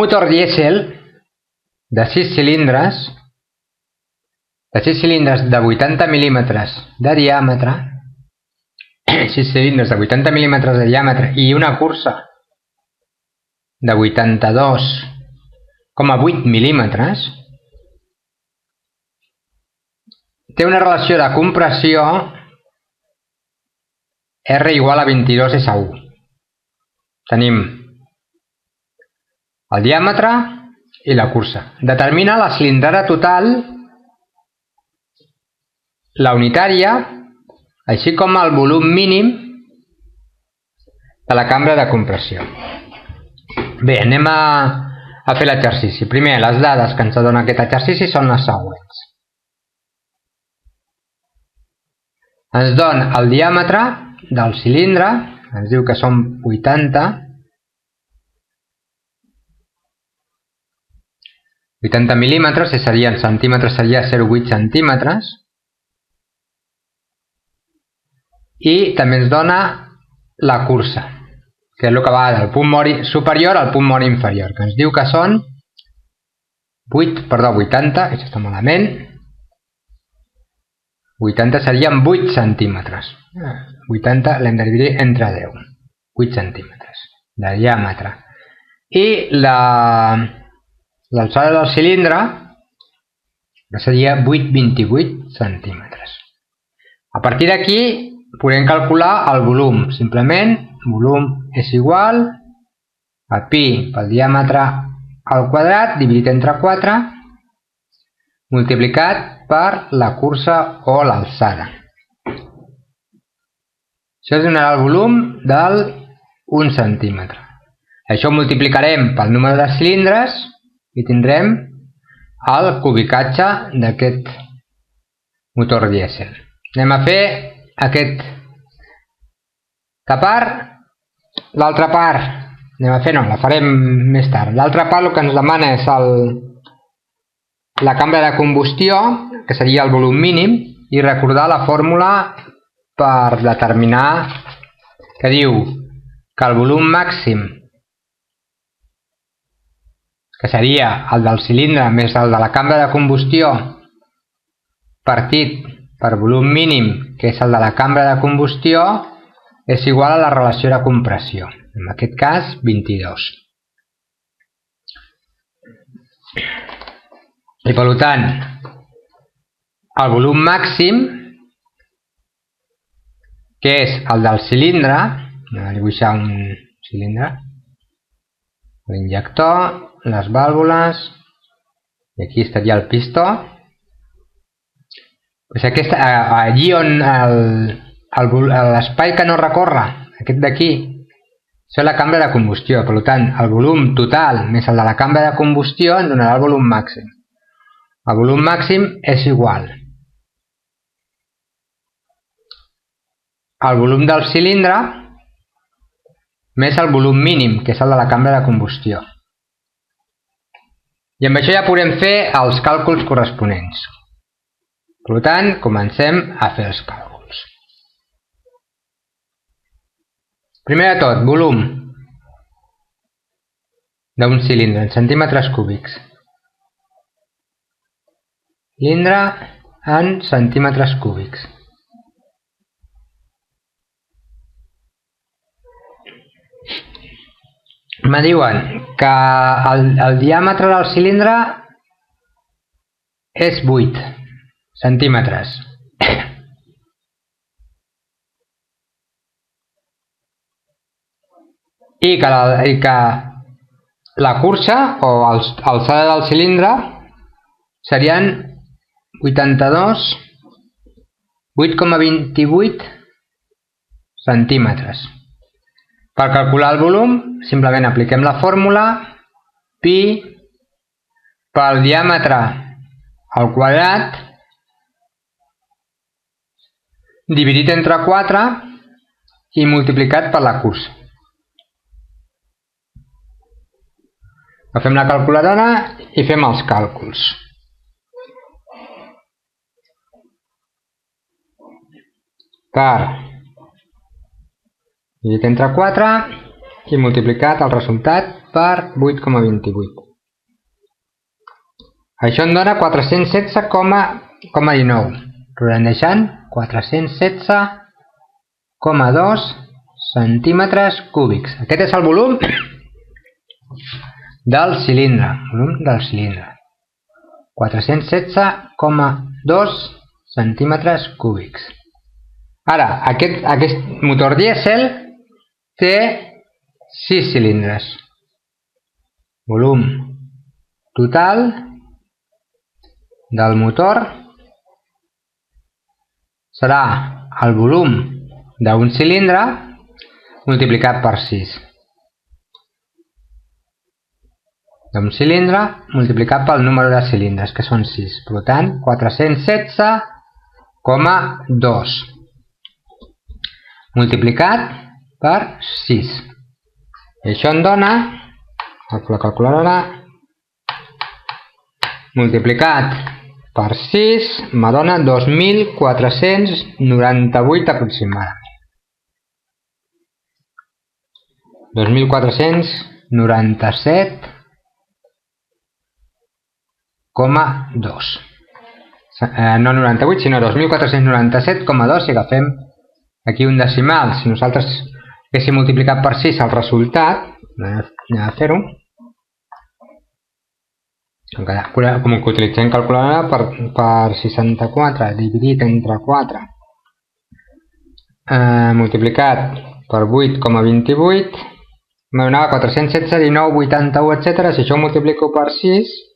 motor dièsel de 6 cilindres, de 80 mil·límetres de diàmetre, 6 cilindres de 80 mil·límetres de diàmetre i una cursa de 82,8 mil·límetres, té una relació de compressió R igual a 22S1. Tenim el diàmetre i la cursa. Determina la cilindrada total, la unitària, així com el volum mínim de la cambra de compressió. Bé, anem a fer l'exercici. Primer, les dades que ens dona aquest exercici són les següents. Ens dona el diàmetre del cilindre, ens diu que són 80 mil·límetres, si seria en centímetres seria 0,8 centímetres, i també ens dona la cursa, que és el que va del punt mort superior al punt mort inferior, que ens diu que són 80, això està malament, 80 serien 8 centímetres. 80 l'hem de dividir entre 10. 8 centímetres de diàmetre. I l'alçada del cilindre seria 8,28 centímetres. A partir d'aquí podem calcular el volum. Simplement, volum és igual a pi pel diàmetre al quadrat dividit entre 4 multiplicat per la cursa o l'alçada. Això donarà el volum del 1 centímetre. Això ho multiplicarem pel número de cilindres i tindrem el cubicatge d'aquest motor dièsel. Anem a fer aquesta part. L'altra part, la farem més tard. L'altra part el que ens demana és la cambra de combustió, que seria el volum mínim, i recordar la fórmula per determinar, que diu que el volum màxim, que seria el del cilindre més el de la cambra de combustió, partit per volum mínim, que és el de la cambra de combustió, és igual a la relació de compressió. En aquest cas, 22. I per tant, el volum màxim, que és el del cilindre, anem a dibuixar un cilindre, l'injector, les vàlvules, i aquí estaria el pistó. Allí on l'espai que no recorre, aquest d'aquí, això és la cambra de combustió. Per tant, el volum total més el de la cambra de combustió ens donarà el volum màxim. El volum màxim és igual al volum del cilindre més el volum mínim, que és el de la cambra de combustió. I amb això ja podem fer els càlculs corresponents. Per tant, comencem a fer els càlculs. Primer de tot, volum d'un cilindre en centímetres cúbics. Cilindre en centímetres cúbics. Me diuen que el diàmetre del cilindre és 8 centímetres. I que la cursa o l'alçada del cilindre serien 8,28 centímetres. Per calcular el volum, simplement apliquem la fórmula pi pel diàmetre al quadrat dividit entre 4 i multiplicat per la cursa. Agafem la calculadora i fem els càlculs. Per dividit entre 4, i multiplicat el resultat per 8,28. Això em dona 416,19. Redondejant, 416,2 centímetres cúbics. Aquest és el volum del cilindre. 416,2 centímetres cúbics. Ara, aquest motor dièsel té 6 cilindres. Volum total del motor serà el volum d'un cilindre multiplicat per 6. D'un cilindre multiplicat pel número de cilindres, que són 6. Per tant, 416,2 multiplicat per 6. I això em dona, la calculadora, multiplicat per 6, me dona 2.498 aproximadament. 2.497,2. No 98, sinó 2.497,2 si agafem aquí un decimal. Si nosaltres haguéssim multiplicat per 6 el resultat, anem a fer-ho, com que utilitzem calculadora, per 64 dividit entre 4 multiplicat per 8,28 me donava 416, 19, 81, etc. Si això ho multiplico per 6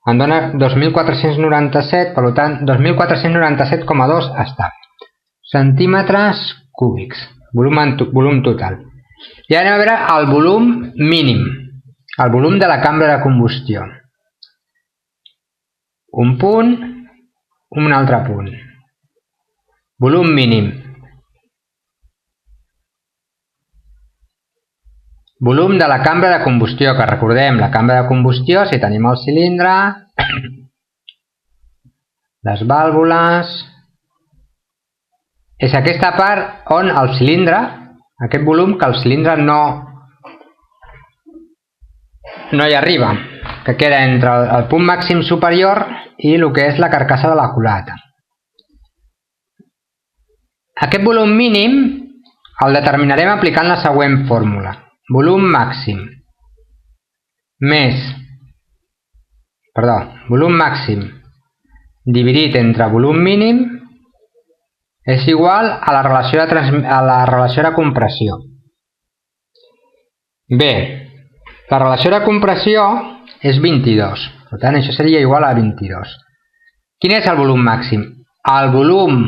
em dona 2.497, per tant 2.497,2 està. Centímetres cúbics, volum total. I ara anem a veure el volum mínim, el volum de la cambra de combustió. Un punt, un altre punt. Volum mínim. Volum de la cambra de combustió, que recordem, la cambra de combustió, si tenim el cilindre, les vàlvules, és aquesta part on el cilindre, aquest volum que el cilindre no hi arriba, que queda entre el punt màxim superior i el que és la carcassa de la culata. Aquest volum mínim el determinarem aplicant la següent fórmula. Volum màxim dividit entre volum mínim és igual a la relació de compressió. Bé, la relació de compressió és 22, per tant això seria igual a 22. Quin és el volum màxim? El volum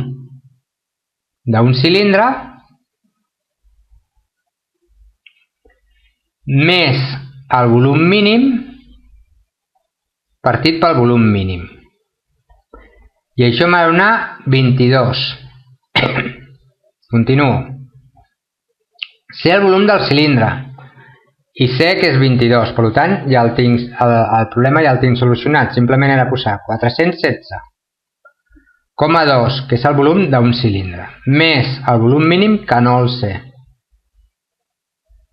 d'un cilindre més el volum mínim partit pel volum mínim. I això m'ha de donar 22. Continuo. Sé el volum del cilindre i sé que és 22, per tant ja el problema ja el tinc solucionat. Simplement he de posar 416,2, que és el volum d'un cilindre, més el volum mínim, que no el sé,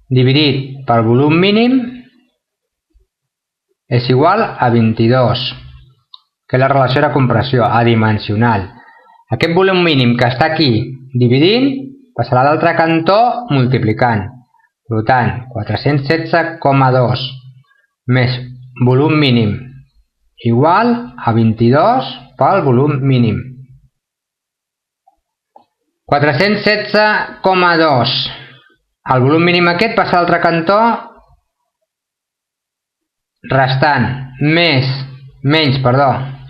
dividit pel volum mínim és igual a 22, que és la relació de compressió adimensional. Aquest volum mínim que està aquí dividint passarà a l'altre cantó multiplicant. Per tant, 416,2 més volum mínim igual a 22 pel volum mínim. 416,2. El volum mínim aquest passa a l'altre cantó restant menys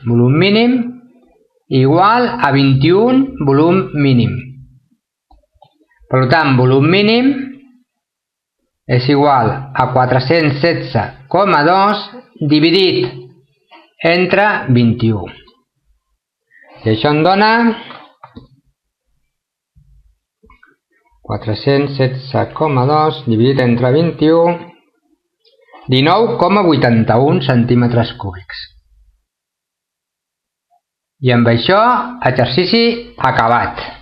volum mínim igual a 21 volum mínim. Per tant, volum mínim és igual a 416,2 dividit entre 21. I això em dona 416,2 dividit entre 21, 19,81 centímetres cúbics. I amb això, exercici acabat.